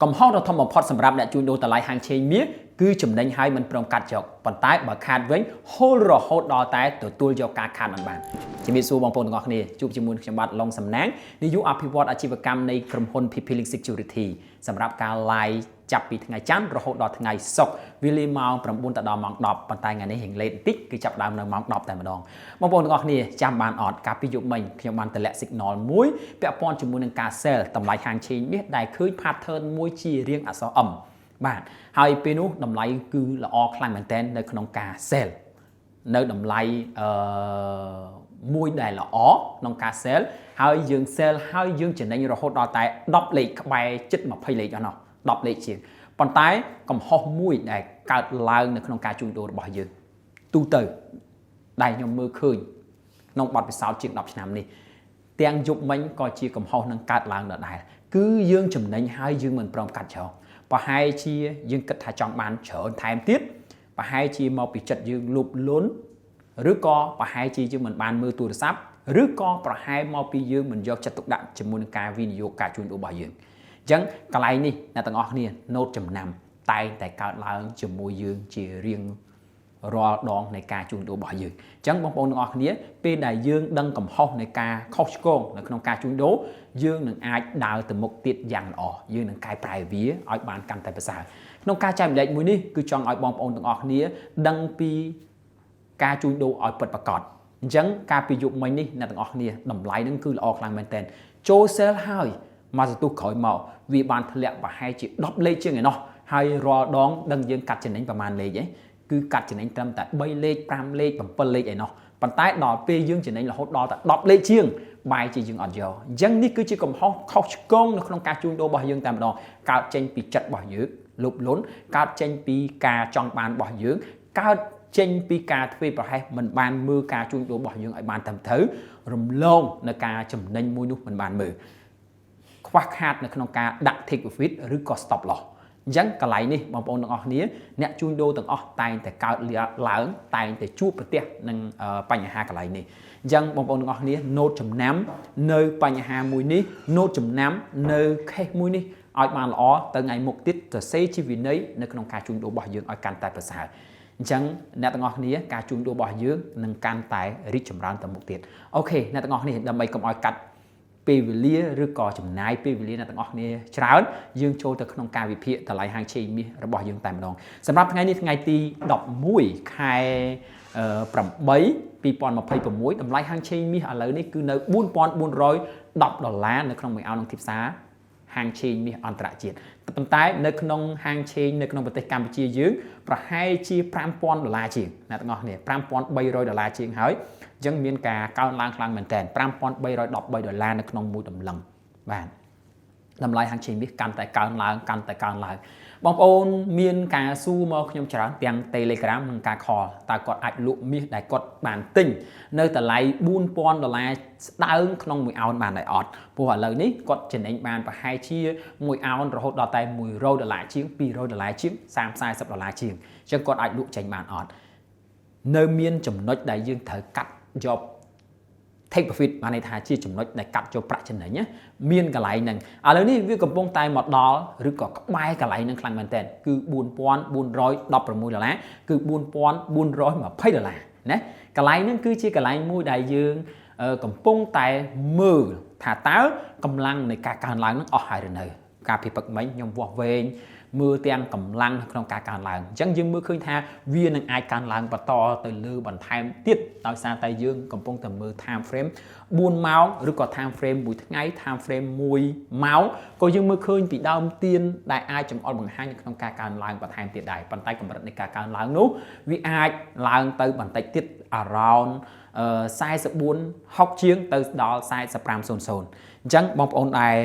កំហុសដ៏ធំបំផុតសម្រាប់អ្នកជួញដូរតម្លៃហាងឆេងមាសគឺចំណេញហើយមិនព្រមកាត់យកប៉ុន្តែបើខាតវិញហូលរហូតដល់តែទទួលយកការខាតមិនបានជំរាបសួរបងប្អូនទាំងអស់គ្នាជួបជាមួយខ្ញុំបាទឡុងសំណាងនាយកអភិវឌ្ឍអាជីវកម្មនៃក្រុមហ៊ុន PP-Link Security សម្រាប់ការ live ចាប់ពីថ្ងៃច័ន្ទរហូតដល់ថ្ងៃសុក្រវាលាម៉ោង9ដល់ម៉ោង10ប៉ុន្តែថ្ងៃនេះរៀងលេតបន្តិចគឺចាប់ដើមនៅម៉ោង10តែម្ដងបងប្អូនទាំងអស់គ្នាចាំបានអត់កាលពីយប់មិញខ្ញុំបានតម្លាក់ signal មួយពាក់ព័ន្ធជាមួយនឹងការ sell តម្លៃហាងឆេងមាសដែលឃើញ pattern មួយជារៀងអក្សរ M បាទហើយពេលនោះតម្លៃគឺល្អខ្លាំងមែនទែននៅក្នុងការ sell នៅតម្លៃមួយដែលល្អក្នុងការ sell ហើយយើង sell ហើយយើងចំណេញរហូតដល់តែ10លេខក្បែរជិត20លេខអស់នោះ10លេខជាងប៉ុន្តែកំហុសមួយដែលកើតឡើងនៅក្នុងការជួញដូររបស់យើងទូទៅដែលខ្ញុំមើលឃើញក្នុងបទពិសោធន៍ជាង10ឆ្នាំនេះទាំងយប់មិញក៏ជាកំហុសនឹងកើតឡើងដដែលគឺយើងចំណេញហើយយើងមិនព្រមកាត់ចោលប្រហែលជាយើងគិតថាចង់បានច្រើនថែមទៀតប្រហែលជាមកពីចិត្តយើងលោភលន់ឬក៏ប្រហែលជាយើងមិនបានមើលទូរស័ព្ទឬក៏ប្រហែលមកពីយើងមិនយកចិត្តទុកដាក់ជាមួយនឹងការវិនិយោគការជួញដូររបស់យើងអញ្ចឹងកន្លែងនេះអ្នកទាំងអស់គ្នាណូតចំណាំតែងតែកើតឡើងជាមួយយើងជារៀងរាល់ដងនៃការជួញដូររបស់យើងអញ្ចឹងបងប្អូនទាំងអស់គ្នាពេលដែលយើងដឹងកំហុសនៃការខុសឆ្គងនៅក្នុងការជួញដូរយើងនឹងអាចដើរទៅមុខទៀតយ៉ាងល្អយើងនឹងកែប្រែវាឲ្យបានកាន់តែប្រសើរក្នុងការចែកម្លែកមួយនេះគឺចង់ឲ្យបងប្អូនទាំងអស់គ្នាដឹងពីការជួញដូរឲ្យពិតប្រាកដអញ្ចឹងការពីយប់មិញនេះអ្នកទាំងអស់គ្នាតម្លៃនឹងគឺល្អខ្លាំងមែនទែនចូល sell ហើយមកសន្ទុះក្រោយមកវាបានធ្លាក់ប្រហែលជា10លេខជាងឯណោះហើយរាល់ដងដឹងយើងកាត់ចំណេញប្រហែលលេខឯងគឺកាត់ចំណេញត្រឹមតែ3លេខ5លេខ7លេខឯណោះប៉ុន្តែដល់ពេលយើងចំណេញរហូតដល់តែ10លេខជាងបែរជាយើងអត់យកអញ្ចឹងនេះគឺជាកំហុសខុសឆ្គងនៅក្នុងការជួញដូររបស់យើងតែម្ដងកើតចេញពីចិត្តរបស់យើងលោភលន់កើតចេញពីការចង់បានរបស់យើងកើតចេញពីការធ្វើប្រហែសមិនបានមើលការជួញដូររបស់យើងឲ្យបានត្រឹមត្រូវរំលងនៅការចំណេញមួយនោះមិនបានមើលខ្វះខាតនៅក្នុងការដាក់ take profit ឬក៏ stop loss អញ្ចឹងកន្លែងនេះបងប្អូនទាំងអស់គ្នាអ្នកជួញដូរទាំងអស់តែងតែកើតឡើងតែងតែជួបប្រទះនឹងបញ្ហាកន្លែងនេះអញ្ចឹងបងប្អូនទាំងអស់គ្នាណូតចំណាំនៅបញ្ហាមួយនេះណូតចំណាំនៅ case មួយនេះឲ្យបានល្អទៅថ្ងៃមុខទៀតសរសេរជាវិន័យនៅក្នុងការជួញដូររបស់យើងឲ្យកាន់តែប្រសើរអញ្ចឹងអ្នកទាំងអស់គ្នាការជួញដូររបស់យើងនឹងកាន់តែរីកចម្រើនទៅមុខទៀតអូខេអ្នកទាំងអស់គ្នាដើម្បីកុំឲ្យកាត់ពេលវេលាឬក៏ចំណាយពេលវេលាអ្នកទាំងអស់គ្នាច្រើនយើងចូលទៅក្នុងការវិភាគតម្លៃហាងឆេងមាសរបស់យើងតែម្ដងសម្រាប់ថ្ងៃនេះថ្ងៃទី11ខែ8 2026តម្លៃហាងឆេងមាសឥឡូវនេះគឺនៅ$4,410នៅក្នុងមួយអោនក្នុងទីផ្សារហាងឆេងមាសអន្តរជាតិប៉ុន្តែនៅក្នុងហាងឆេងនៅក្នុងប្រទេសកម្ពុជាយើងប្រហែលជា$5,000ជាងអ្នកទាំងអស់គ្នា$5,300ជាងហើយអញ្ចឹងមានការកើនឡើងខ្លាំងមែនទែន$5,313នៅក្នុងមួយតម្លឹងបាទតម្លៃហាងឆេងមាសកាន់តែកើនឡើងបងប្អូនមានការសួរមកខ្ញុំច្រើនទាំង Telegram និងការ call តើគាត់អាចលក់មាសដែលគាត់បានទិញនៅតម្លៃ$4,000ស្ដើងក្នុងមួយអោនបានដែរអត់ព្រោះឥឡូវនេះគាត់ចំណេញបានប្រហែលជាមួយអោនរហូតដល់តែ$100ជាង$200ជាង$30-40ជាងអញ្ចឹងគាត់អាចលក់ចេញបានអត់នៅមានចំណុចដែលយើងត្រូវកាត់យក take profit បានន័យថាជាចំណុចដែលកាត់ចូលប្រាក់ចំណេញមានកន្លែងហ្នឹងឥឡូវនេះវាកំពុងតែមកដល់ឬក៏ក្បែរកន្លែងហ្នឹងខ្លាំងមែនទែនគឺ$4,416គឺ$4,420ណាកន្លែងហ្នឹងគឺជាកន្លែងមួយដែលយើងកំពុងតែមើលថាតើកម្លាំងនៃការកើនឡើងហ្នឹងអស់ហើយឬនៅការពីពឹកមិញខ្ញុំវាស់វែងមើលទាំងកម្លាំងក្នុងការកើនឡើងអញ្ចឹងយើងមើលឃើញថាវានឹងអាចកើនឡើងបន្តទៅលើបន្ថែមទៀតដោយសារតែយើងកំពុងតែមើល time frame 4ម៉ោងឬក៏ time frame មួយថ្ងៃ time frame 1ម៉ោងក៏យើងមើលឃើញពីដើមទៀនដែលអាចចំអល់បង្ហាញនៅក្នុងការកើនឡើងបន្ថែមទៀតដែរប៉ុន្តែកម្រិតនៃការកើនឡើងនោះវាអាចឡើងទៅបន្តិចទៀត around 44.60ជាងទៅដល់45.00អញ្ចឹងបងប្អូនដែល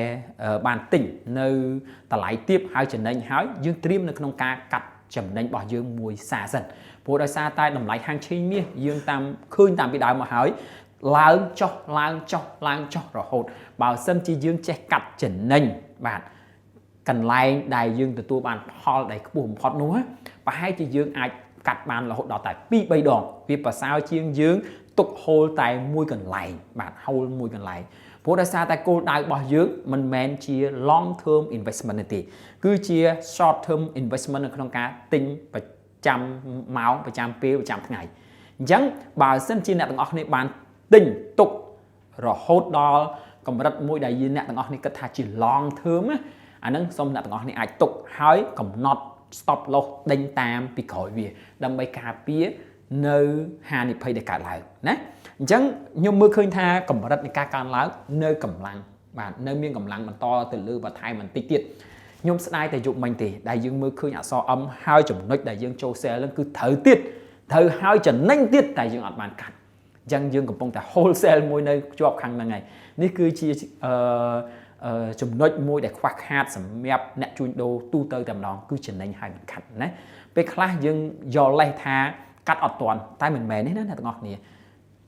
បានទិញនៅតម្លៃទាបហើយចំណេញហើយយើងត្រៀមនៅក្នុងការកាត់ចំណេញរបស់យើងមួយសាសិនព្រោះដោយសារតែតម្លៃហាងឆេងមាសយើងតាមឃើញតាមពីដើមមកហើយឡើងចុះរហូតបើសិនជាយើងចេះកាត់ចំណេញបាទកន្លែងដែលយើងទទួលបានផលដែលខ្ពស់បំផុតនោះប្រហែលជាយើងអាចកាត់បានរហូតដល់តែ 2-3 ដងវាប្រសើរជាងយើងទុកហូលតែមួយកន្លែងបាទហូលមួយកន្លែង ព្រោះដោយសារតែគោលដៅរបស់យើងមិនមែនជា long term investment ទេគឺជា short term investment នៅក្នុងការទិញប្រចាំម៉ោងប្រចាំពេលប្រចាំថ្ងៃអញ្ចឹងបើសិនជាអ្នកទាំងអស់គ្នាបានទិញទុករហូតដល់កម្រិតមួយដែលអ្នកទាំងអស់គ្នាគិតថាជា long term អាហ្នឹងសូមអ្នកទាំងអស់គ្នាអាចទុកហើយកំណត់ stop loss ដេញតាមពីក្រោយវាដើម្បីការពារនៅហានិភ័យដែលកើតឡើងណាអញ្ចឹងខ្ញុំមើលឃើញថាកម្រិតនៃការកើនឡើងនៅកម្លាំងបាទនៅមានកម្លាំងបន្តទៅលើបន្ថែមបន្តិចទៀតខ្ញុំស្ដាយតែយប់មិញទេដែលយើងមើលឃើញអក្សរ M ហើយចំណុចដែលយើងចូល sell ហ្នឹងគឺត្រូវទៀតត្រូវហើយចំណេញទៀតតែយើងអត់បានកាត់អញ្ចឹងយើងកំពុងតែ wholesale មួយនៅជាប់ខាងហ្នឹងហើយនេះគឺជាចំណុចមួយដែលខ្វះខាតសម្រាប់អ្នកជួញដូរទូទៅតែម្ដងគឺចំណេញហើយមិនខាត់ណាពេលខ្លះយើងយកលេសថាកាត់អត់ទាន់តែមិនមែនទេណាអ្នកទាំងអស់គ្នា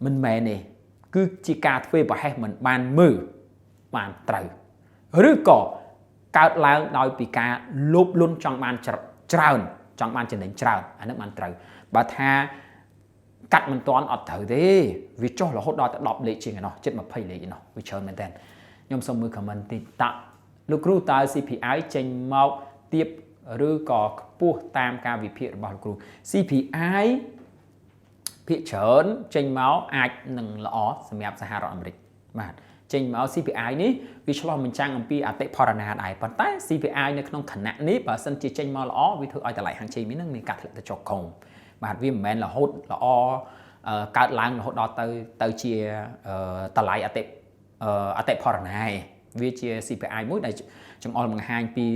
មិនមែនទេគឺជាការធ្វើប្រហែសមិនបានមើលបានត្រូវឬក៏កើតឡើងដោយពីការលោភលន់ចង់បានច្រើនចង់បានចំណេញច្រើនអានេះបានត្រូវបើថាកាត់មិនទាន់អត់ត្រូវទេវាចុះរហូតដល់ទៅ10លេខជាងឯណោះជិត20លេខឯណោះវាច្រើនមែនតើខ្ញុំសូមមើល comment តិចតាក់លោកគ្រូតើ CPI ចេញមកទៀបឬក៏ខ្ពស់តាមការវិភាគរបស់លោកគ្រូ CPI ភាគច្រើនចេញមកអាចនឹងល្អសម្រាប់សហរដ្ឋអាមេរិកបាទចេញមក CPI នេះវាឆ្លុះបញ្ចាំងអំពីអតិផរណាដែរប៉ុន្តែ CPI នៅក្នុងខណៈនេះបើសិនជាចេញមកល្អវាធ្វើឲ្យតម្លៃហាងឆេងមាននឹងមានការធ្លាក់ទៅចុះខុសបាទវាមិនមែនរហូតល្អកើតឡើងរហូតដល់ទៅជាតម្លៃអតិផរណាឯងវាជា CPI មួយដែលចង្អុលបង្ហាញពី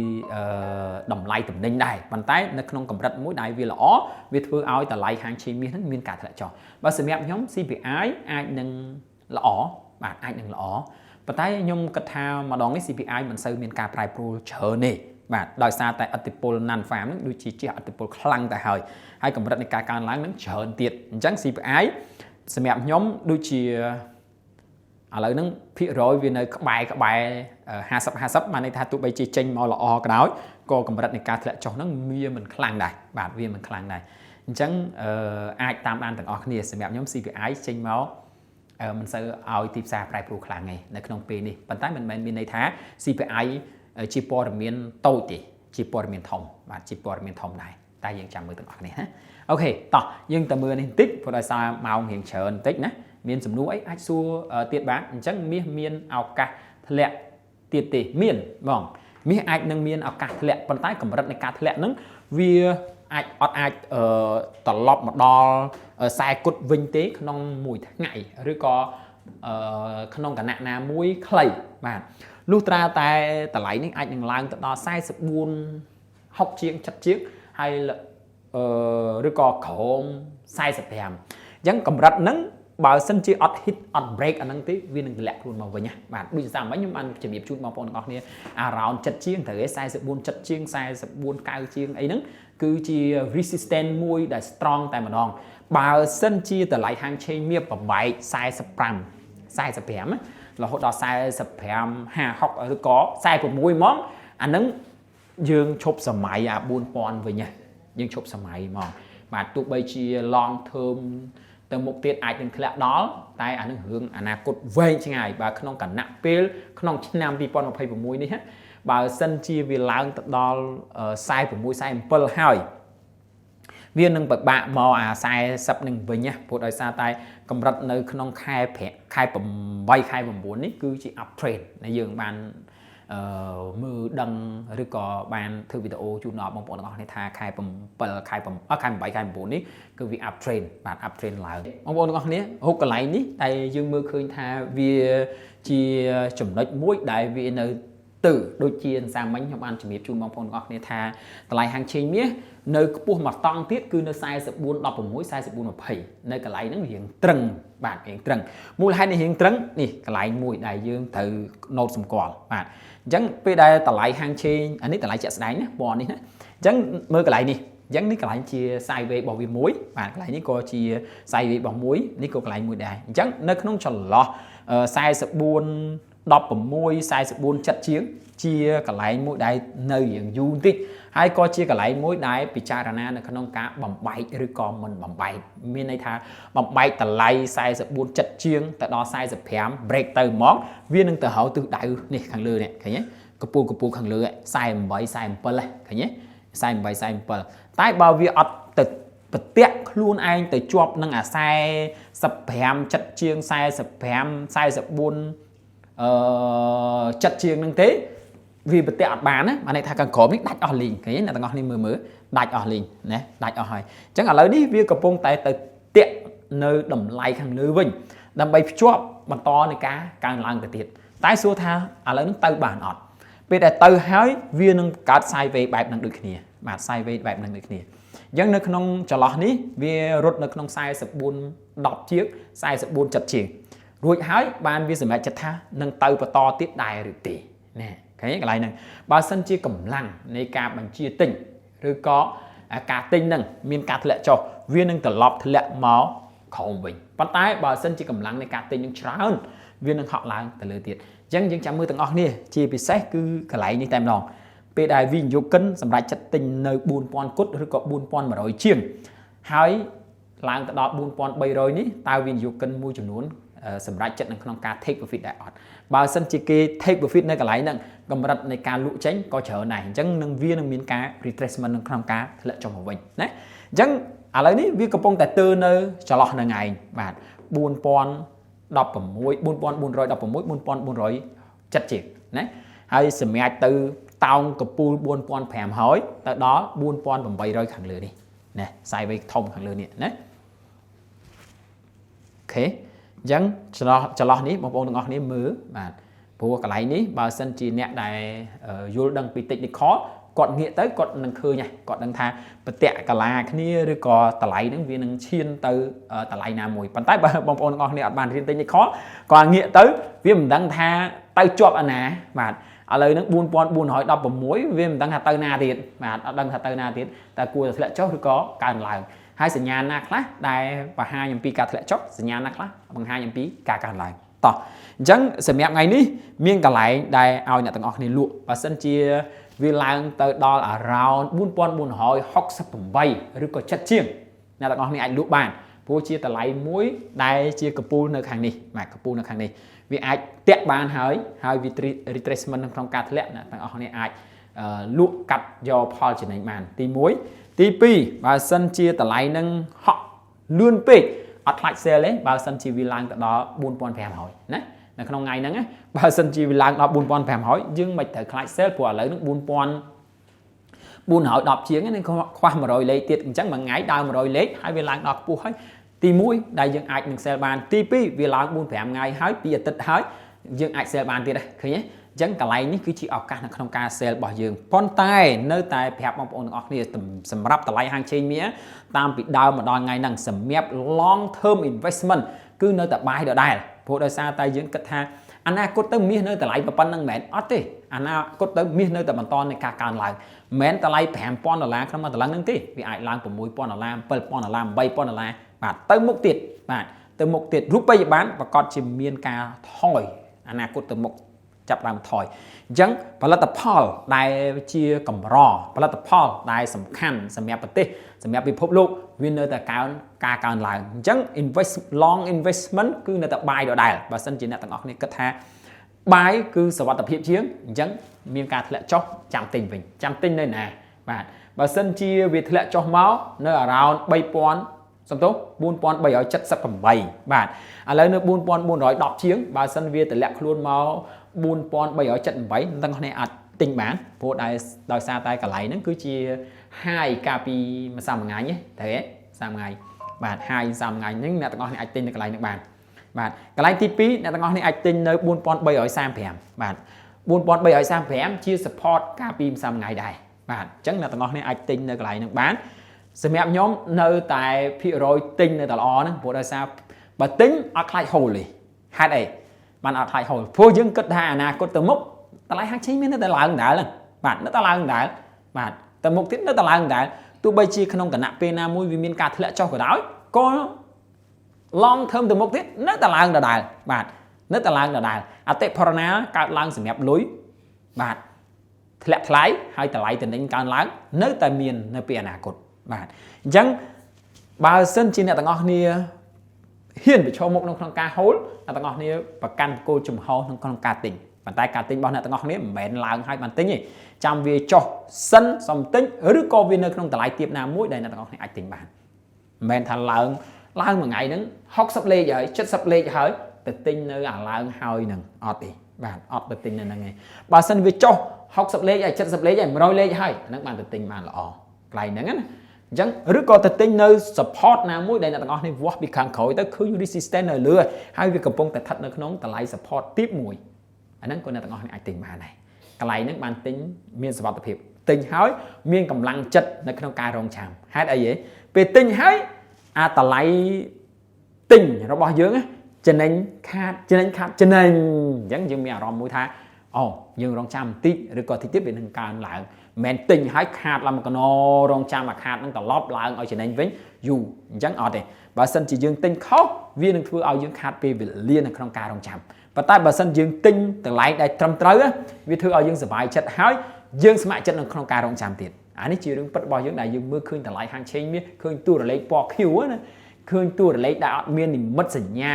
តម្លៃទំនិញដែរប៉ុន្តែនៅក្នុងកម្រិតមួយដែលវាល្អវាធ្វើឲ្យតម្លៃហាងឆេងមាសហ្នឹងមានការធ្លាក់ចុះបើសម្រាប់ខ្ញុំ CPI អាចនឹងល្អបាទអាចនឹងល្អប៉ុន្តែខ្ញុំគិតថាម្ដងនេះ CPI មិនសូវមានការប្រែប្រួលច្រើនទេបាទដោយសារតែឥទ្ធិពល non farm ហ្នឹងដូចជាឥទ្ធិពលខ្លាំងទៅហើយកម្រិតនៃការកើនឡើងហ្នឹងច្រើនទៀតអញ្ចឹង CPI សម្រាប់ខ្ញុំដូចជាឥឡូវហ្នឹងភាគរយវានៅក្បែរ50បានន័យថាទោះបីជាចេញមកល្អក៏ដោយក៏កម្រិតនៃការធ្លាក់ចុះហ្នឹងវាមិនខ្លាំងដែរបាទវាមិនខ្លាំងដែរអញ្ចឹងអាចតាមដានទាំងអស់គ្នាសម្រាប់ខ្ញុំ CPI ចេញមកមិនសូវឲ្យទីផ្សារប្រែប្រួលខ្លាំងទេនៅក្នុងពេលនេះប៉ុន្តែមិនមែនមានន័យថា CPI ជាព័ត៌មានតូចទេជាព័ត៌មានធំបាទជាព័ត៌មានធំដែរតែយើងចាំមើលទាំងអស់គ្នាណាអូខេតោះយើងទៅមើលនេះបន្តិចព្រោះដោយសារម៉ោងរៀងច្រើនបន្តិចណាមានសំណួរអីអាចសួរទៀតបានអញ្ចឹងមាសមានឱកាសធ្លាក់ទៀតទេមានបងមាសអាចនឹងមានឱកាសធ្លាក់ប៉ុន្តែកម្រិតនៃការធ្លាក់ហ្នឹងវាអាចត្រឡប់មកដល់40គុតវិញទេក្នុងមួយថ្ងៃឬក៏ក្នុងគណៈណាមួយខ្លីបាទលុះត្រាតែតម្លៃនេះអាចនឹងឡើងទៅដល់44 60ជាង70ជាងហើយឬក៏ក្រោម45អញ្ចឹងកម្រិតហ្នឹងបើសិនជាអត់ hit អត់ break អាហ្នឹងទេវានឹងទម្លាក់ខ្លួនមកវិញណាបាទដូចតាមមិញខ្ញុំបានជំរាបជូនបងប្អូនទាំងអស់គ្នា around 7ជាងត្រូវឯ44 7ជាង44 9ជាងអីហ្នឹងគឺជា resistance មួយដែល strong តែម្ដងបើសិនជាតម្លៃហាងឆេងមាសប្របែក45រហូតដល់45 50 60ឬក៏46ហ្មងអាហ្នឹងយើងឈប់សម័យអា 4000 វិញណាយើងឈប់សម័យហ្មងបាទទោះបីជា long term ទៅមុខទៀតអាចនឹងធ្លាក់ដល់តែអានឹងរឿងអនាគតវែងឆ្ងាយបើក្នុងគណៈពេលក្នុងឆ្នាំ2026នេះបើសិនជាវាឡើងទៅដល់46 47ហើយវានឹងពិបាកមកអា40នឹងវិញណាព្រោះដោយសារតែកម្រិតនៅក្នុងខែ8ខែ9នេះគឺជា uptrend ដែលយើងបានមើលដឹងឬក៏បានធ្វើវីដេអូជូនដល់បងប្អូនទាំងអស់គ្នាថាខែ7ខែ8ខែ9នេះគឺវា up trend បាទ up trend ឡើងបងប្អូនទាំងអស់គ្នាហូបកន្លែងនេះតែយើងមើលឃើញថាវាជាចំណុចមួយដែលវានៅទៅដូចជាសាមិញខ្ញុំបានជំរាបជូនបងប្អូនទាំងអស់គ្នាថាតម្លៃហាងឆេងមាសនៅខ្ពស់មួយតង់ទៀតគឺនៅ44.16 44.20នៅកន្លែងហ្នឹងរៀងត្រឹងបាទរៀងត្រឹងមូលហេតុនៃរៀងត្រឹងនេះកន្លែងមួយដែលយើងត្រូវ note សម្គាល់បាទអញ្ចឹងពេលដែលតម្លៃហាងឆេងអានេះតម្លៃជាក់ស្ដែងណាពណ៌នេះណាអញ្ចឹងមើលកន្លែងនេះអញ្ចឹងនេះកន្លែងជា sideways របស់វាមួយបាទកន្លែងនេះក៏ជា sideways របស់មួយនេះក៏កន្លែងមួយដែរអញ្ចឹងនៅក្នុងចន្លោះ44 1644ចិត្តជាងជាកន្លែងមួយដែលនៅយ៉ាងយូរបន្តិចហើយក៏ជាកន្លែងមួយដែលពិចារណានៅក្នុងការបំបែកឬក៏មិនបំបែកមានន័យថាបំបែកតម្លៃ44ចិត្តជាងទៅដល់45 break ទៅហ្មងវានឹងទៅហៅទិសដៅនេះខាងលើនេះឃើញទេកពូខាងលើ48 47ឃើញទេ48 47តែបើវាអត់ទៅប្រតិកខ្លួនឯងទៅជាប់នឹងអា45ចិត្តជាង45 44ចិត្តជាងនឹងទេវាប្រតិអត់បានណាបានន័យថាខាងក្រោមនេះដាច់អស់លីងឃើញអ្នកទាំងអស់គ្នាមើលដាច់អស់លីងណាដាច់អស់ហើយអញ្ចឹងឥឡូវនេះវាកំពុងតែទៅតាក់នៅតម្លៃខាងលើវិញដើម្បីភ្ជាប់បន្តនៃការកើនឡើងទៅទៀតតែសួរថាឥឡូវនេះទៅបានអត់ពេលដែលទៅហើយវានឹងកើត sideways បែបនឹងដូចគ្នាបាទ sideways បែបនឹងដូចគ្នាអញ្ចឹងនៅក្នុងចន្លោះនេះវារត់នៅក្នុង44 10ជាង44ចិត្តជាងរួចហើយបានវាសម្រេចចិត្តថានឹងទៅបន្តទៀតដែរឬទេណាឃើញកន្លែងហ្នឹងបើសិនជាកម្លាំងនៃការបញ្ជាទិញឬក៏ការទិញហ្នឹងមានការធ្លាក់ចុះវានឹងត្រឡប់ធ្លាក់មកក្រោមវិញប៉ុន្តែបើសិនជាកម្លាំងនៃការទិញនឹងច្រើនវានឹងហក់ឡើងទៅលើទៀតអញ្ចឹងយើងចាំមើលទាំងអស់គ្នាជាពិសេសគឺកន្លែងនេះតែម្ដងពេលដែលវិនិយោគិនសម្រាប់ចិត្តទិញនៅ 4000 គុតឬក៏ 4100 ជាងហើយឡើងទៅដល់ 4300 នេះតើវិនិយោគិនមួយចំនួនសម្រាប់ចិត្តនៅក្នុងការ take profit ដែរអត់បើសិនជាគេ take profit នៅកន្លែងហ្នឹងកម្រិតនៃការលក់ចេញក៏ច្រើនដែរអញ្ចឹងនឹងវានឹងមានការ retracement នៅក្នុងការធ្លាក់ចុះមកវិញណាអញ្ចឹងឥឡូវនេះវាកំពុងតែទើនៅចន្លោះនឹងឯងបាទ4416 ចិត្តជាងណាហើយសម្រាប់ទៅតោងកពូល 4500 ហើយទៅដល់ 4800 ខាងលើនេះណា sideways ធំខាងលើនេះណាអូខេអញ្ចឹងចន្លោះនេះបងប្អូនទាំងអស់គ្នាមើលបាទព្រោះកន្លែងនេះបើសិនជាអ្នកដែលយល់ដឹងពី technical គាត់ងាកទៅគាត់នឹងឃើញហើយគាត់ដឹងថាប្រតិកាលាគ្នាឬក៏តម្លៃហ្នឹងវានឹងឈានទៅតម្លៃណាមួយប៉ុន្តែបើបងប្អូនទាំងអស់គ្នាអត់បានរៀន technical គាត់ងាកទៅវាមិនដឹងថាទៅជាប់អាណាបាទឥឡូវហ្នឹង 4416 វាមិនដឹងថាទៅណាទៀតបាទអត់ដឹងថាទៅណាទៀតតែគួរតែធ្លាក់ចុះឬក៏កើនឡើងហើយសញ្ញាណាខ្លះដែលបង្ហាញអំពីការធ្លាក់ចុះសញ្ញាណាខ្លះបង្ហាញអំពីការកើនឡើងតោះអញ្ចឹងសម្រាប់ថ្ងៃនេះមានកន្លែងដែលឲ្យអ្នកទាំងអស់គ្នាលក់បើសិនជាវាឡើងទៅដល់ around 4468 ឬក៏ចិត្តជាងអ្នកទាំងអស់គ្នាអាចលក់បានព្រោះជាតម្លៃមួយដែលជាកពូលនៅខាងនេះបាទកពូលនៅខាងនេះវាអាចតាក់បានហើយវា retracement ក្នុងការធ្លាក់អ្នកទាំងអស់គ្នាអាចលក់កាត់យកផលចំណេញបានទី1ទី2បើសិនជាតម្លៃនឹងហក់លឿនពេកអត់ខ្លាច sale ទេបើសិនជាវាឡើងទៅដល់ 4500 ណានៅក្នុងថ្ងៃហ្នឹងបើសិនជាវាឡើងដល់ 4500 យើងមិនត្រូវខ្លាច sale ព្រោះឥឡូវហ្នឹង4410ជាងហ្នឹងខ្វះ100លេខទៀតអញ្ចឹងមួយថ្ងៃដើម100លេខហើយវាឡើងដល់ខ្ពស់ហើយទី1ដែលយើងអាចនឹង sale បានទី2វាឡើង 4-5 ថ្ងៃហើយ2អាទិត្យហើយយើងអាច sale បានទៀតដែរឃើញទេអញ្ចឹងកន្លែងនេះគឺជាឱកាសនៅក្នុងការ sale របស់យើងប៉ុន្តែនៅតែប្រាប់បងប្អូនទាំងអស់គ្នាសម្រាប់តម្លៃហាងឆេងមៀតាមពីដើមមកដល់ថ្ងៃហ្នឹងសម្រាប់ long term investment គឺនៅតែបាយដដែលព្រោះដោយសារតែយើងគិតថាអនាគតទៅមាសនៅតម្លៃប៉ុណ្្នឹងមែនអត់ទេអនាគតទៅមាសនៅតែបន្តនៃការកើនឡើងមិនមែនតម្លៃ$5000ក្នុងមួយតឡឹងហ្នឹងទេវាអាចឡើង$6000 $7000 $8000បាទទៅមុខទៀតបាទទៅមុខទៀតរូបិយប័ណ្ណប្រកាសជាមានការថយអនាគតទៅមុខចាប់ដើមថយអញ្ចឹងផលិតផលដែលជាកម្រផលិតផលដែលសំខាន់សម្រាប់ប្រទេសសម្រាប់ពិភពលោកវានៅតែការកើនឡើងអញ្ចឹង long investment គឺនៅតែបាយដដែលបើសិនជាអ្នកទាំងអស់គ្នាគិតថាបាយគឺសុវត្ថិភាពជាងអញ្ចឹងមានការធ្លាក់ចុះចាំទិញវិញចាំទិញនៅណាបាទបើសិនជាវាធ្លាក់ចុះមកនៅ around 3000 សំទោស4378បាទឥឡូវនៅ4410ជាងបើសិនវាតម្លាក់ខ្លួនមក4378ទាំងគ្នាអាចទិញបានព្រោះដោយសារតែកន្លែងហ្នឹងគឺជា high កាលពីមួយថ្ងៃទេត្រូវទេ30ថ្ងៃបាទ high 30ថ្ងៃហ្នឹងអ្នកទាំងអស់គ្នាអាចទិញនៅកន្លែងហ្នឹងបានបាទកន្លែងទី2អ្នកទាំងអស់គ្នាអាចទិញនៅ4335បាទ4335ជា support កាលពីមួយថ្ងៃដែរបាទអញ្ចឹងអ្នកទាំងអស់គ្នាអាចទិញនៅកន្លែងហ្នឹងបានសម្រាប់ខ្ញុំនៅតែភាគរយទិញនៅតែល្អហ្នឹងព្រោះដោយសារបើទិញអត់ខ្លាចហូលទេហេតុអីបានអត់ខ្លាចហូលព្រោះយើងគិតថាអនាគតទៅមុខតម្លៃហាងឆេងមាននៅតែឡើងដដែលបាទនៅតែឡើងដដែលបាទទៅមុខទៀតនៅតែឡើងដដែលទោះបីជាក្នុងគណៈពេលណាមួយវាមានការធ្លាក់ចុះក៏ដោយក៏ long term ទៅមុខទៀតនៅតែឡើងដដែលបាទ នៅតែឡើងដដែលអតិផរណាកើតឡើងសម្រាប់លុយបាទធ្លាក់ថ្លៃហើយតម្លៃតំណែងកើនឡើងនៅតែមាននៅពេលអនាគតបាទអញ្ចឹងបើសិនជាអ្នកទាំងអស់គ្នាហ៊ានប្រឈមមុខក្នុងការហូលអ្នកទាំងអស់គ្នាប្រកាន់គោលចំហក្នុងការទិញប៉ុន្តែការទិញរបស់អ្នកទាំងអស់គ្នាមិនមែនឡើងហើយបានទិញទេចាំវាចុះសិនសំទិញឬក៏វានៅក្នុងតម្លៃទាបណាមួយដែលអ្នកទាំងអស់គ្នាអាចទិញបានមិនមែនថាឡើងមួយថ្ងៃហ្នឹង60លេខហើយ70លេខហើយទៅទិញនៅអាឡើងហើយហ្នឹងអត់ទេបាទអត់ទៅទិញនៅហ្នឹងឯងបើសិនវាចុះ60លេខហើយ70លេខហើយ100លេខហើយអាហ្នឹងបានទៅទិញបានល្អកន្លែងហ្នឹងណាអញ្ចឹងឬក៏ទៅទិញនៅ support ណាមួយដែលអ្នកទាំងអស់នេះវាស់ពីខាងក្រោយទៅឃើញ resistance នៅលើហើយវាកំពុងតែស្ថិតនៅក្នុងតម្លៃ support ទាបមួយអាហ្នឹងក៏អ្នកទាំងអស់នេះអាចទិញបានដែរកន្លែងហ្នឹងបានទិញមានសុវត្ថិភាពទិញហើយមានកម្លាំងចិត្តនៅក្នុងការរងចាំហេតុអីហ៎ពេលទិញហើយអាតម្លៃទិញរបស់យើងចំណេញខាតចំណេញអញ្ចឹងយើងមានអារម្មណ៍មួយថាអូយើងរងចាំបន្តិចឬក៏តិចទៀតវានឹងកើនឡើងមិនទិញហើយខាតឡើងមកកណរងចាំអាខាតនឹងត្រឡប់ឡើងឲ្យចំណេញវិញយូរអញ្ចឹងអត់ទេបើសិនជាយើងទិញខុសវានឹងធ្វើឲ្យយើងខាតពេលវេលានៅក្នុងការរងចាំប៉ុន្តែបើសិនយើងទិញតម្លៃដែលត្រឹមត្រូវវាធ្វើឲ្យយើងសុបាយចិត្តហើយយើងស្ម័គ្រចិត្តនៅក្នុងការរងចាំទៀតអានេះជារឿងពិតរបស់យើងដែលយើងមើលឃើញតម្លៃហាងឆេងមាសឃើញតួរលេខពណ៌ខៀវណាឃើញតួរលេខដែលអត់មាននិមិត្តសញ្ញា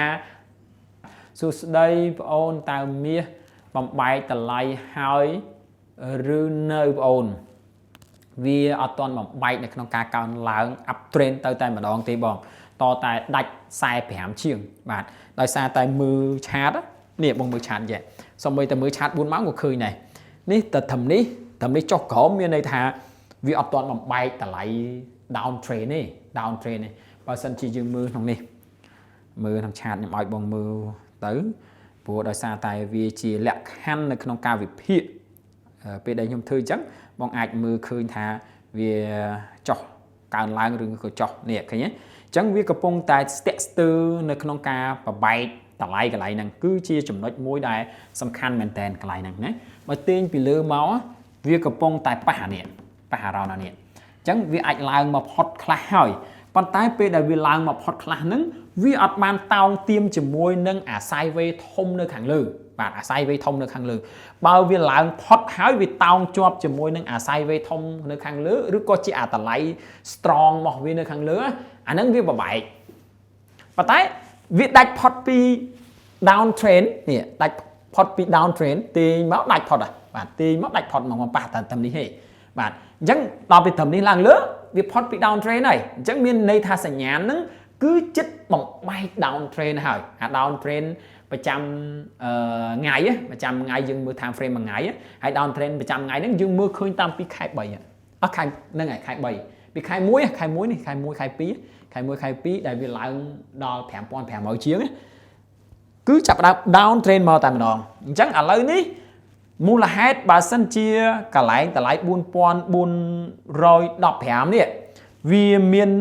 សួស្ដីបងអូនតើមាសបំបែកតម្លៃហើយឬនៅបងអូនវាអត់ទាន់បំបែកនៅក្នុងការកើនឡើង up trend ទៅតែម្ដងទេបងតតែដាច់45ជាងបាទដោយសារតែមើលឆាតនេះបងមើលឆាតចេះសូម្បីតែមើលឆាត4ម៉ោងក៏ឃើញដែរនេះតែត្រឹមនេះចុះក្រោមមានន័យថាវាអត់ទាន់បំបែកតម្លៃ down trend ទេ down trend ទេបើសិនជាយើងមើលក្នុងនេះមើលក្នុងឆាតខ្ញុំឲ្យបងមើលទៅព្រោះដោយសារតែវាជាលក្ខខណ្ឌនៅក្នុងការវិភាគពេលដែលខ្ញុំធ្វើអញ្ចឹងបងអាចមើលឃើញថាវាចុះកើនឡើងឬក៏ចុះនេះឃើញទេអញ្ចឹងវាកំពុងតែស្ទាក់ស្ទើរនៅក្នុងការបបែកតម្លៃកន្លែងហ្នឹងគឺជាចំណុចមួយដែលសំខាន់មែនតើកន្លែងហ្នឹងណាបើទាញពីលើមកវាកំពុងតែប៉ះអារ៉ោនអានេះអញ្ចឹងវាអាចឡើងមកផុតខ្លះហើយប៉ុន្តែពេលដែលវាឡើងមកផុតខ្លះហ្នឹងវាអត់បានតោងទៀមជាមួយនឹងអា sideways ធំនៅខាងលើបាទអា sideways ធំនៅខាងលើបើវាឡើងផុតហើយវាតោងជាប់ជាមួយនឹងអា sideways ធំនៅខាងលើឬក៏ជាអាតម្លៃ strong របស់វានៅខាងលើអាហ្នឹងវាបបែកប៉ុន្តែវាដាច់ផុតពី down trend នេះដាច់ផុតពី down trend ទាញមកដាច់ផុតបាទទាញមកដាច់ផុតមកប៉ះតែត្រឹមនេះទេបាទអញ្ចឹងដល់ពីត្រឹមនេះឡើងលើវាផុតពី down trend ហើយអញ្ចឹងមានន័យថាសញ្ញាណហ្នឹងគឺចិត្តបំបែក down trend ហើយអា down trend ប្រចាំថ្ងៃប្រចាំថ្ងៃយើងមើល time frame មួយថ្ងៃហើយ down trend ប្រចាំថ្ងៃហ្នឹងយើងមើលឃើញតាមពីខែ3ខែហ្នឹងហើយខែ3ពីខែ1នេះខែ1ខែ2ខែ2ដែលវាឡើងដល់ 5,500 ជាងគឺចាប់ដើម down trend មកតែម្ដងអញ្ចឹងឥឡូវនេះមូលហេតុបើសិនជាកន្លែងតម្លៃ 4,415 នេះវាមាន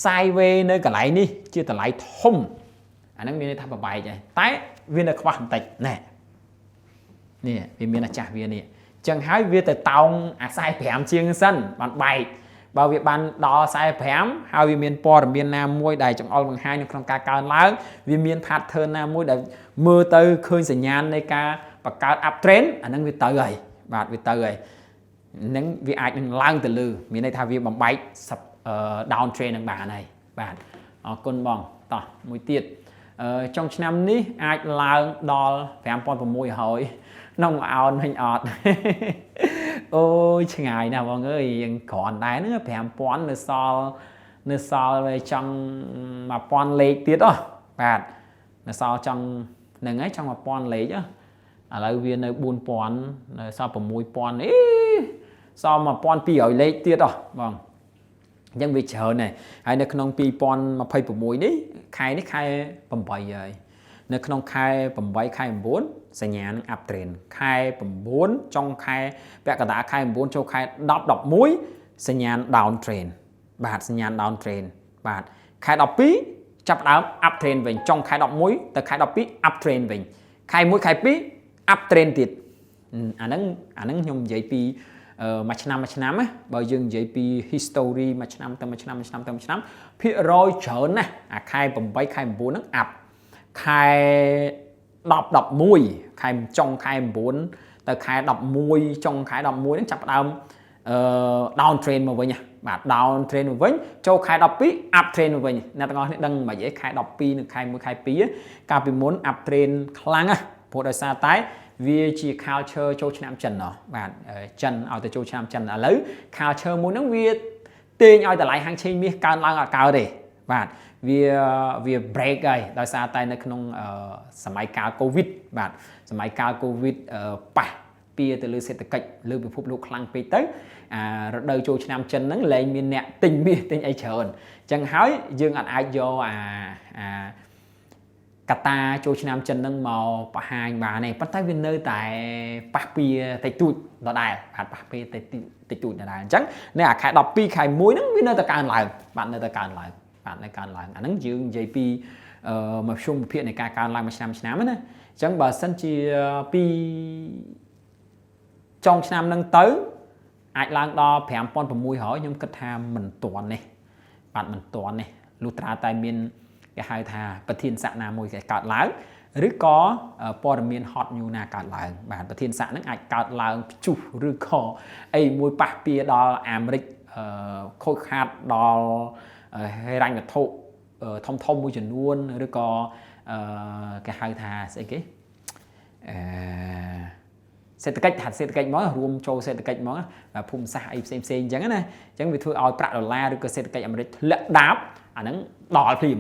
sideways នៅកន្លែងនេះជាតម្លៃធំអាហ្នឹងមានន័យថាបបែកហើយតែវានៅខ្វះបន្តិចណែនេះវាមានអាចាស់វានេះអញ្ចឹងហើយវាទៅតោងអា45ជាងសិនបានបែកបើវាបានដល់45ហើយវាមានព័ត៌មានណាមួយដែលចង្អុលបង្ហាញនៅក្នុងការកើនឡើងវាមាន pattern ណាមួយដែលមើលទៅឃើញសញ្ញាណនៃការបង្កើត up trend អាហ្នឹងវាទៅហើយបាទវាទៅហើយហ្នឹងវាអាចនឹងឡើងទៅលើមានន័យថាវាបំបែកdown trend នឹងបានហើយបាទអរគុណបងតោះមួយទៀតចុងឆ្នាំនេះអាចឡើងដល់ 5,600 ក្នុងអោនវិញអត់អូយឆ្ងាយណាស់បងអើយយើងគ្រាន់ដែរហ្នឹង 5,000 នៅសល់វាចង់ 1,000 លេខទៀតបាទនៅសល់ចង់ហ្នឹងហើយចង់ 1,000 លេខឥឡូវវានៅ 4,000 នៅសល់ 6,000 សល់ 1,200 លេខទៀតបងអញ្ចឹងវាច្រើនហើយនៅក្នុង 2026 នេះខែនេះខែ 8 ហើយនៅក្នុងខែ 8 ខែ 9 សញ្ញានឹង up trend ខែ 9 ចុងខែពាក់កណ្ដាលខែ 9 ចូលខែ 10 11 សញ្ញាណ down trend បាទសញ្ញាណ down trend បាទខែ 12 ចាប់ដើម up trend វិញចុងខែ 11 ទៅខែ 12 up trend វិញខែ 1 ខែ 2 up trend ទៀតអាហ្នឹងខ្ញុំនិយាយពីមួយឆ្នាំណាបើយើងនិយាយពី history មួយឆ្នាំទៅមួយឆ្នាំភាគរយច្រើនណាស់អាខែ 8 ខែ 9 ហ្នឹង up ខែ 11 ខែចុងខែ9ទៅខែ11ចុងខែ11ហ្នឹងចាប់ផ្ដើមdown trend មកវិញបាទ down trend មកវិញចូលខែ12 up trend មកវិញអ្នកទាំងអស់គ្នាដឹងមិនអីខែ12និងខែ1ខែ2កាលពីមុន up trend ខ្លាំងណាស់ព្រោះដោយសារតែវាជា culture ចូលឆ្នាំចិនណោះបាទចិនឲ្យទៅចូលឆ្នាំចិនឥឡូវ culture មួយហ្នឹងវាទាញឲ្យតម្លៃហាងឆេងមាសកើនឡើងអត់កើតទេបាទវា break ហើយដោយសារតែនៅក្នុងសម័យកាល Covid បាទសម័យកាល Covid ប៉ះពីទៅលើសេដ្ឋកិច្ចលើពិភពលោកខ្លាំងពេកទៅរដូវចូលឆ្នាំចិនហ្នឹងលែងមានអ្នកទិញមាសទិញអីច្រើនអញ្ចឹងហើយយើងអាចយកកតាចូលឆ្នាំចិនហ្នឹងមកបង្ហាញបានទេប៉ុន្តែវានៅតែប៉ះពីតិចតួចដដែលបាទប៉ះពីតិចតួចដដែលអញ្ចឹងនៅខែ12ខែ1ហ្នឹងវានៅតែកើនឡើងបាទនៅតែកើនឡើងបាទនៅកើនឡើងអាហ្នឹងយើងនិយាយពីមកជុំវិភាគនៃការកើនឡើងមួយឆ្នាំណាអញ្ចឹងបើសិនជាពីចុងឆ្នាំហ្នឹងទៅអាចឡើងដល់ 5600 ខ្ញុំគិតថាមិនទាន់នេះបាទមិនទាន់នេះលុះត្រាតែមានគេហៅថាប្រធានស័ក្តិណាមួយគេកើតឡើងឬក៏ព័ត៌មាន hot news ណាកើតឡើងបាទប្រធានស័ក្តិហ្នឹងអាចកើតឡើងព្យុះឬក៏អីមួយប៉ះពាល់ដល់អាមេរិកខូចខាតដល់ហិរញ្ញវត្ថុធំមួយចំនួនឬក៏គេហៅថាស្អីគេសេដ្ឋកិច្ចមករួមចូលសេដ្ឋកិច្ចមកភូមិសាស្ត្រអីផ្សេងអញ្ចឹងណាអញ្ចឹងវាធ្វើឲ្យប្រាក់ដុល្លារឬក៏សេដ្ឋកិច្ចអាមេរិកធ្លាក់ដាបអាហ្នឹងដល់ភ្លាម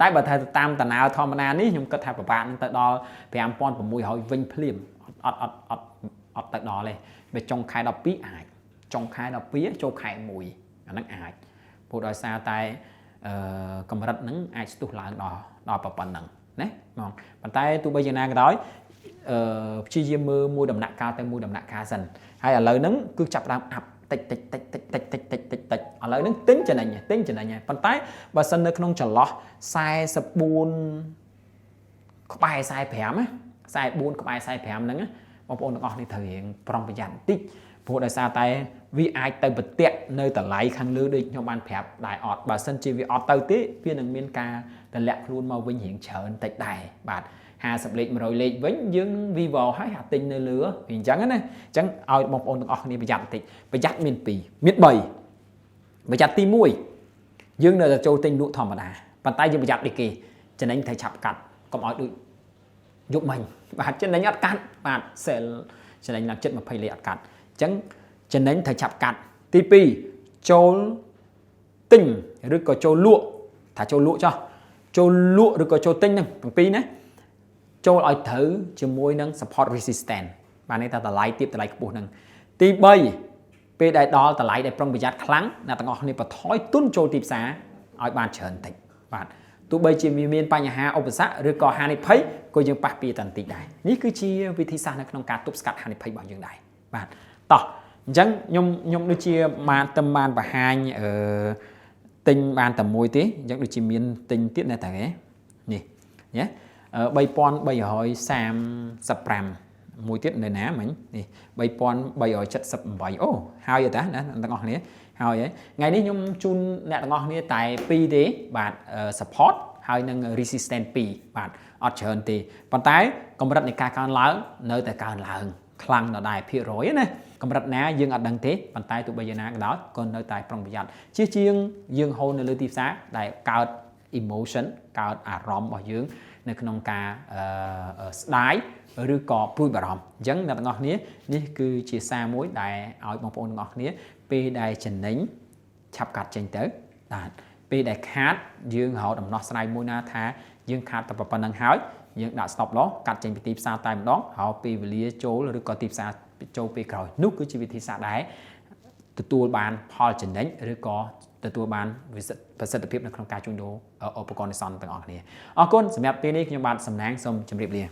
តែបើថាតាមតាណាធម្មតានេះខ្ញុំគិតថាប្រហែលនឹងទៅដល់ 5600 វិញភ្លាមអត់ទៅដល់ទេវាចុងខែ12អាចចុងខែ12ចូលខែ1អាហ្នឹងអាចព្រោះដោយសារតែកម្រិតហ្នឹងអាចស្ទុះឡើងដល់ប៉ុណ្ណឹងណាបងប៉ុន្តែទោះបីយ៉ាងណាក៏ដោយព្យាយាមមើលមួយដំណាក់កាលទៅមួយដំណាក់កាលសិនហើយឥឡូវហ្នឹងគឺចាប់ផ្ដើមអាប់តិចឥឡូវហ្នឹងទិញចំណេញហើយប៉ុន្តែបើសិននៅក្នុងចន្លោះ44ក្បែរ45ណា44ក្បែរ45ហ្នឹងបងប្អូនទាំងអស់នេះត្រូវរៀងប្រុងប្រយ័ត្នបន្តិចព្រោះដោយសារតែវាអាចទៅប្រទាក់នៅតម្លៃខាងលើដូចខ្ញុំបានប្រាប់ដែរអត់បើសិនជាវាអត់ទៅទេវានឹងមានការតម្លាក់ខ្លួនមកវិញរៀងច្រើនតិចដែរបាទ50លេខ100លេខវិញយើងនឹង vivo ហើយអាទិញនៅលើវាអញ្ចឹងណាអញ្ចឹងឲ្យបងប្អូនទាំងអស់គ្នាប្រយ័ត្នបន្តិចប្រយ័ត្នមាន2មាន3ប្រយ័ត្នទី1យើងនៅតែចូលទិញលក់ធម្មតាប៉ុន្តែយើងប្រយ័ត្នដូចគេចំណេញត្រូវឆាប់កាត់កុំឲ្យដូចយប់មិញបាទចំណេញអត់កាត់បាទ sell ចំណេញឡើង720លេខអត់កាត់អញ្ចឹងចំណេញត្រូវឆាប់កាត់ទី2ចូលទិញឬក៏ចូលលក់ថាចូលលក់ចុះចូលលក់ឬក៏ចូលទិញហ្នឹងទាំងពីរណាចូលឲ្យត្រូវជាមួយនឹង support resistance បាទនេះថាតម្លៃទាបតម្លៃខ្ពស់ហ្នឹងទី3ពេលដែលដល់តម្លៃដែលប្រុងប្រយ័ត្នខ្លាំងអ្នកទាំងអស់គ្នាបន្ថយទុនចូលទីផ្សារឲ្យបានច្រើនតិចបាទទោះបីជាមានបញ្ហាឧបសគ្គឬក៏ហានិភ័យក៏យើងប៉ះពីតន្តិចដែរនេះគឺជាវិធីសាស្ត្រនៅក្នុងការទប់ស្កាត់ហានិភ័យរបស់យើងដែរបាទតោះអញ្ចឹងខ្ញុំដូចជាបានបង្ហាញទិញបានតែមួយទេអញ្ចឹងដូចជាមានទិញទៀតណាតើនេះណា3335មួយទៀតនៅណាមិញនេះ3378អូហើយតាណាទាំងអស់គ្នាហើយថ្ងៃនេះខ្ញុំជូនអ្នកទាំងអស់គ្នាតែ2ទេបាទ support ហើយនឹង resistance 2បាទអត់ច្រើនទេប៉ុន្តែកម្រិតនៃការកើនឡើងនៅតែកើនឡើងខ្លាំងដល់ដែរភាគរយណាកម្រិតណាយើងអត់ដឹងទេប៉ុន្តែទោះបីយ៉ាងណាក៏ដោយក៏នៅតែប្រុងប្រយ័ត្នជាជាងយើងហូរនៅលើទីផ្សារដែលកើត emotion កើតអារម្មណ៍របស់យើងនៅក្នុងការស្ដាយឬក៏ព្រួយបារម្ភអញ្ចឹងអ្នកទាំងអស់គ្នានេះគឺជាសារមួយដែលឲ្យបងប្អូនទាំងអស់គ្នាពេលដែលចំណេញឆាប់កាត់ចេញទៅបាទពេលដែលខាតយើងរកដំណោះស្រាយមួយណាថាយើងខាតតែប៉ុណ្្នឹងហើយយើងដាក់ stop loss កាត់ចេញពីទីផ្សារតែម្ដងហើយពេលវេលាចូលឬក៏ទីផ្សារចូលពេលក្រោយនោះគឺជាវិធីសាស្ត្រដែលទទួលបានផលចំណេញឬក៏ទទួលបានប្រសិទ្ធភាពនៅក្នុងការជួញដូរឧបករណ៍នេសាទទាំងអស់គ្នាអរគុណសម្រាប់ពេលនេះខ្ញុំបាទសំណាងសូមជម្រាបលា